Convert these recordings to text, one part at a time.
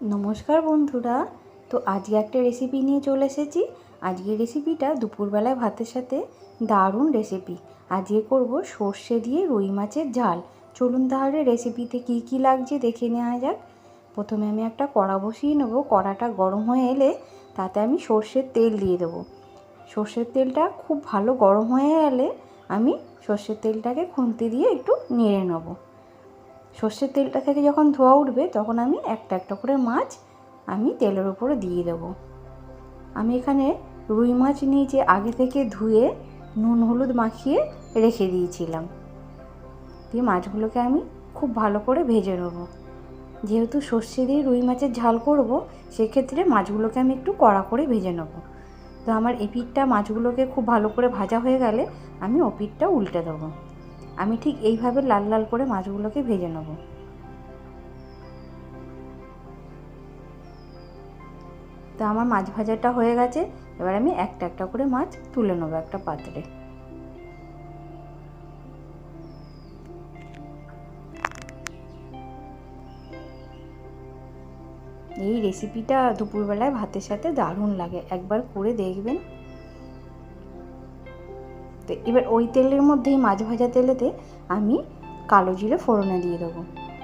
নমস্কার বন্ধুরা। তো আজকে একটা রেসিপি নিয়ে চলে এসেছি। আজকের রেসিপিটা দুপুরবেলায় ভাতের সাথে দারুণ রেসিপি। আজকে করব সর্ষে দিয়ে রুই মাছের ঝাল। চলুন তাহলে রেসিপিতে কি কি লাগছে দেখে নেওয়া যাক। প্রথমে আমি একটা কড়া বসিয়ে নেব। কড়াটা গরম হয়ে এলে তাতে আমি সর্ষের তেল দিয়ে দেবো। সর্ষের তেলটা খুব ভালো গরম হয়ে গেলে আমি সর্ষের তেলটাকে খুন্তি দিয়ে একটু নেড়ে নেব। সর্ষের তেলটা থেকে যখন ধোয়া উঠবে তখন আমি একটা একটা করে মাছ আমি তেলের উপরে দিয়ে দেব। আমি এখানে রুই মাছ নিয়েছি, আগে থেকে ধুয়ে নুন হলুদ মাখিয়ে রেখে দিয়েছিলাম। দিয়ে মাছগুলোকে আমি খুব ভালো করে ভেজে নেব। যেহেতু সর্ষে দিয়ে রুই মাছের ঝাল করব, সেক্ষেত্রে মাছগুলোকে আমি একটু কড়া করে ভেজে নেব। তো আমার এই পিঠটা মাছগুলোকে খুব ভালো করে ভাজা হয়ে গেলে আমি ও পিঠটা উল্টে দেবো। আমি ঠিক এইভাবে লাল লাল করে মাছগুলোকে ভেজে নেব। তো আমার মাছ ভাজাটা হয়ে গেছে। এবার আমি একটা একটা করে মাছ তুলে নেবো একটা পাত্রে। এই রেসিপিটা দুপুরবেলায় ভাতের সাথে দারুণ লাগে, একবার করে দেখবেন। তো এবার ওই তেলের মধ্যেই মাছ ভাজা তেলেতে আমি কালো জিরে ফোড়নে দিয়ে দেবো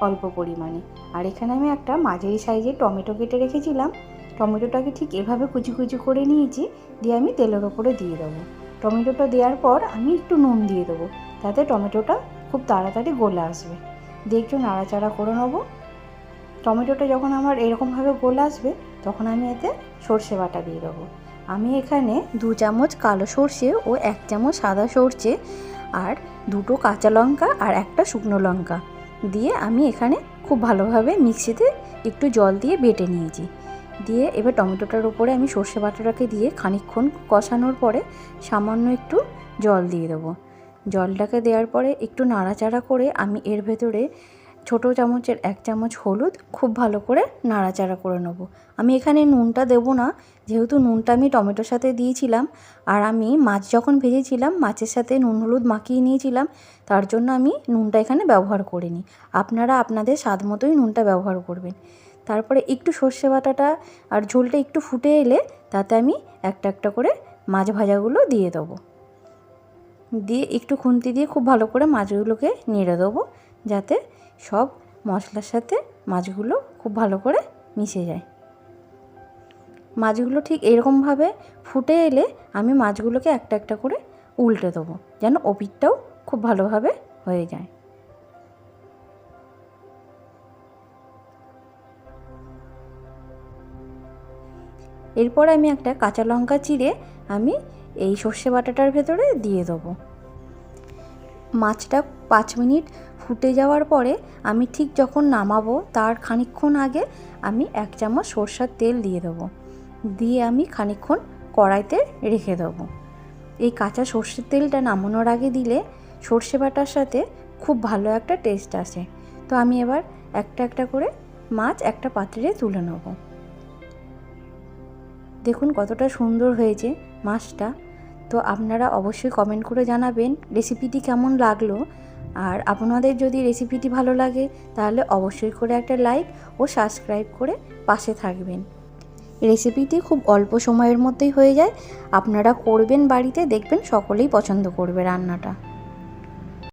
অল্প পরিমাণে। আর এখানে আমি একটা মাঝারি সাইজের টমেটো কেটে রেখেছিলাম। টমেটোটাকে ঠিক এভাবে কুচি কুচি করে নিয়েছি, দিয়ে আমি তেলের ওপরে দিয়ে দেবো। টমেটোটা দেওয়ার পর আমি একটু নুন দিয়ে দেবো, তাতে টমেটোটা খুব তাড়াতাড়ি গলে আসবে। দিয়ে একটু নাড়াচাড়া করে নেবো। টমেটোটা যখন আমার এরকমভাবে গলে আসবে তখন আমি এতে সর্ষে বাটা দিয়ে দেবো। আমি এখানে 2 চামচ কালো সর্ষে ও 1 চামচ সাদা সর্ষে আর 2টো কাঁচা লঙ্কা আর একটা শুকনো লঙ্কা দিয়ে আমি এখানে খুব ভালোভাবে মিক্সিতে একটু জল দিয়ে বেটে নিয়েছি। দিয়ে এবার টমেটোটার উপরে আমি সর্ষে বাটাটাকে দিয়ে খানিকক্ষণ কষানোর পরে সামান্য একটু জল দিয়ে দেবো। জলটাকে দেওয়ার পরে একটু নাড়াচাড়া করে আমি এর ভেতরে ছোটো চামচের 1 চামচ হলুদ খুব ভালো করে নাড়াচাড়া করে নেব। আমি এখানে নুনটা দেবো না, যেহেতু নুনটা আমি টমেটোর সাথে দিয়েছিলাম আর আমি মাছ যখন ভেজেছিলাম মাছের সাথে নুন হলুদ মাখিয়ে নিয়েছিলাম, তার জন্য আমি নুনটা এখানে ব্যবহার করিনি। আপনারা আপনাদের স্বাদ মতোই নুনটা ব্যবহার করবেন। তারপরে একটু সর্ষে বাটাটা আর ঝোলটা একটু ফুটে এলে তাতে আমি একটা একটা করে মাছ ভাজাগুলো দিয়ে দেবো। দিয়ে একটু খুন্তি দিয়ে খুব ভালো করে মাছগুলোকে নেড়ে দেবো, যাতে সব মশলার সাথে মাছগুলো খুব ভালো করে মিশে যায়। মাছগুলো ঠিক এরকমভাবে ফুটে এলে আমি মাছগুলোকে একটা একটা করে উল্টে দেবো, যেন ওপিঠটাও খুব ভালোভাবে হয়ে যায়। এরপর আমি একটা কাঁচা লঙ্কা চিড়ে আমি এই সর্ষে বাটাটার ভেতরে দিয়ে দেবো। মাছটা 5 মিনিট ফুটে যাওয়ার পরে আমি ঠিক যখন নামাবো তার খানিকক্ষণ আগে আমি 1 চামচ সরষের তেল দিয়ে দেবো। দিয়ে আমি খানিকক্ষণ কড়াইতে রেখে দেবো। এই কাঁচা সর্ষের তেলটা নামানোর আগে দিলে সর্ষে বাটার সাথে খুব ভালো একটা টেস্ট আসে। তো আমি এবার একটা একটা করে মাছ একটা পাত্রে তুলে নেব। দেখুন কতটা সুন্দর হয়েছে মাছটা। তো আপনারা অবশ্যই কমেন্ট করে জানাবেন রেসিপিটি কেমন লাগলো। আর আপনাদের যদি রেসিপিটি ভালো লাগে তাহলে অবশ্যই করে একটা লাইক ও সাবস্ক্রাইব করে পাশে থাকবেন। রেসিপিটি খুব অল্প সময়ের মধ্যেই হয়ে যায়। আপনারা করবেন বাড়িতে, দেখবেন সকলেই পছন্দ করবে রান্নাটা।